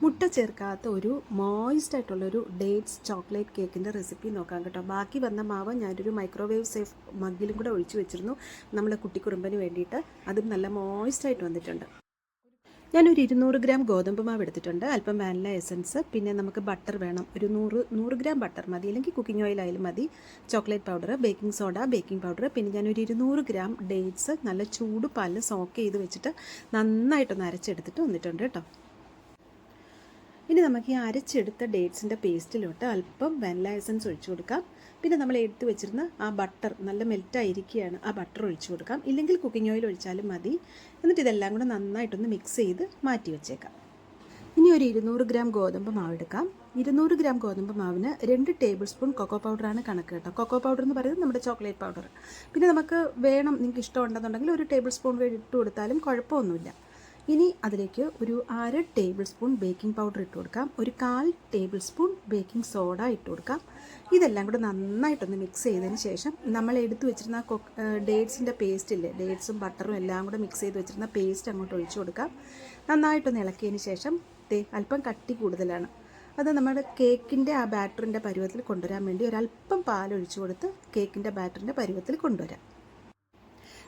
മുട്ട ചേർക്കാത്ത ഒരു മോയിസ്റ്റ് ആയിട്ടുള്ളൊരു ഡേറ്റ്സ് ചോക്ലേറ്റ് കേക്കിൻ്റെ റെസിപ്പി നോക്കാം കേട്ടോ. ബാക്കി വന്ന മാവ് ഞാനൊരു മൈക്രോവേവ് സേഫ് മഗ്ഗിലും കൂടെ ഒഴിച്ചു വെച്ചിരുന്നു നമ്മുടെ കുട്ടിക്കുറുമ്പന് വേണ്ടിയിട്ട്. അതും നല്ല മോയിസ്റ്റായിട്ട് വന്നിട്ടുണ്ട്. ഞാനൊരു 200 ഗ്രാം ഗോതമ്പ് മാവ് എടുത്തിട്ടുണ്ട്, അല്പം വാനില എസൻസ്, പിന്നെ നമുക്ക് ബട്ടർ വേണം, ഒരു 100 ഗ്രാം ബട്ടർ മതി, അല്ലെങ്കിൽ കുക്കിംഗ് ഓയിൽ ആയാലും മതി, chocolate powder, baking soda, baking powder, പിന്നെ ഞാനൊരു 200 ഗ്രാം ഡേറ്റ്സ് നല്ല ചൂട് പാലിൽ സോക്ക് ചെയ്ത് വെച്ചിട്ട് നന്നായിട്ടൊന്ന് അരച്ചെടുത്തിട്ട് വന്നിട്ടുണ്ട് കേട്ടോ. ഇനി നമുക്ക് ഈ അരച്ചെടുത്ത ഡേറ്റ്സിൻ്റെ പേസ്റ്റിലോട്ട് അല്പം വാനില എസൻസ് ഒഴിച്ചു കൊടുക്കാം. പിന്നെ നമ്മൾ എടുത്ത് വെച്ചിരുന്ന ആ ബട്ടർ നല്ല മെൽറ്റായിരിക്കുകയാണ്, ആ ബട്ടർ ഒഴിച്ചു കൊടുക്കാം, ഇല്ലെങ്കിൽ കുക്കിംഗ് ഓയിൽ ഒഴിച്ചാലും മതി. എന്നിട്ട് ഇതെല്ലാം കൂടെ നന്നായിട്ടൊന്ന് മിക്സ് ചെയ്ത് മാറ്റി വെച്ചേക്കാം. ഇനി ഒരു 200 ഗ്രാം ഗോതമ്പ് മാവ് എടുക്കാം. 200 ഗ്രാം ഗോതമ്പ് മാവിന് 2 ടേബിൾ സ്പൂൺ കൊക്കോ പൗഡറാണ് കണക്ക് കേട്ടോ. കൊക്കോ പൗഡർ എന്ന് പറയുന്നത് നമ്മുടെ ചോക്ലേറ്റ് പൗഡർ. പിന്നെ നമുക്ക് വേണം, നിങ്ങൾക്ക് ഇഷ്ടമുണ്ടെന്നുണ്ടെങ്കിൽ ഒരു ടേബിൾ സ്പൂൺ ഇട്ട് കൊടുത്താലും കുഴപ്പമൊന്നുമില്ല. ഇനി അതിലേക്ക് ഒരു 1/2 ടേബിൾ സ്പൂൺ ബേക്കിംഗ് പൗഡർ ഇട്ട് കൊടുക്കാം, ഒരു 1/4 ടേബിൾ സ്പൂൺ ബേക്കിംഗ് സോഡ ഇട്ട് കൊടുക്കാം. ഇതെല്ലാം കൂടെ നന്നായിട്ടൊന്ന് മിക്സ് ചെയ്തതിന് ശേഷം നമ്മൾ എടുത്തു വെച്ചിരുന്ന ഡേറ്റ്സിൻ്റെ പേസ്റ്റ് ഇല്ലേ, ഡേറ്റ്സും ബട്ടറും എല്ലാം കൂടെ മിക്സ് ചെയ്ത് വെച്ചിരുന്ന പേസ്റ്റ് അങ്ങോട്ട് ഒഴിച്ചു കൊടുക്കാം. നന്നായിട്ടൊന്ന് ഇളക്കിയതിന് ശേഷം അല്പം കട്ടി കൂടുതലാണ്, അത് നമ്മുടെ കേക്കിൻ്റെ ആ ബാറ്ററിൻ്റെ പരുവത്തിൽ കൊണ്ടുവരാൻ വേണ്ടി ഒരല്പം പാലൊഴിച്ചു കൊടുത്ത് കേക്കിൻ്റെ ബാറ്ററിൻ്റെ പരുവത്തിൽ കൊണ്ടുവരാം.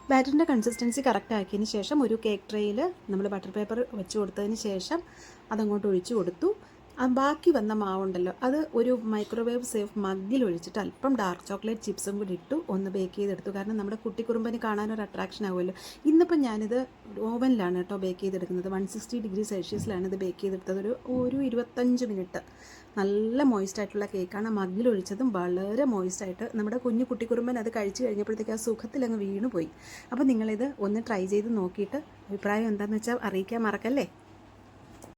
ബാറ്ററിൻ്റെ കൺസിസ്റ്റൻസി കറക്റ്റ് ആക്കിയതിന് ശേഷം ഒരു കേക്ക് ട്രേയിൽ നമ്മൾ ബട്ടർ പേപ്പർ വെച്ച് കൊടുത്തതിന് ശേഷം അതങ്ങോട്ട് ഒഴിച്ചു കൊടുത്തു. ബാക്കി വന്ന മാവുണ്ടല്ലോ, അത് ഒരു മൈക്രോവേവ് സേഫ് മഗ്ഗിൽ ഒഴിച്ചിട്ട് അല്പം ഡാർക്ക് ചോക്ലേറ്റ് ചിപ്സും കൂടി ഇട്ടു ഒന്ന് ബേക്ക് ചെയ്തെടുത്തു. കാരണം നമ്മുടെ കുട്ടിക്കുറുമ്പന് കാണാനൊരു അട്രാക്ഷൻ ആവുമല്ലോ. ഇന്നിപ്പം ഞാനിത് ഓവനിലാണ് കേട്ടോ ബേക്ക് ചെയ്തെടുക്കുന്നത്. 160 ഡിഗ്രി സെൽഷ്യസിലാണ് ഇത് ബേക്ക് ചെയ്തെടുത്തത്. ഒരു 25 മിനിറ്റ്. നല്ല മോയിസ്റ്റായിട്ടുള്ള കേക്കാണ്. മഗ്ഗിൽ ഒഴിച്ചതും വളരെ മോയിസ്റ്റായിട്ട് നമ്മുടെ കുഞ്ഞു കുട്ടിക്കുറുമ്പൻ അത് കഴിച്ച് കഴിഞ്ഞപ്പോഴത്തേക്ക് ആ സുഖത്തിൽ അങ്ങ് വീണുപോയി. അപ്പോൾ നിങ്ങളിത് ഒന്ന് ട്രൈ ചെയ്ത് നോക്കിയിട്ട് അഭിപ്രായം എന്താണെന്ന് വെച്ചാൽ അറിയിക്കാൻ മറക്കല്ലേ.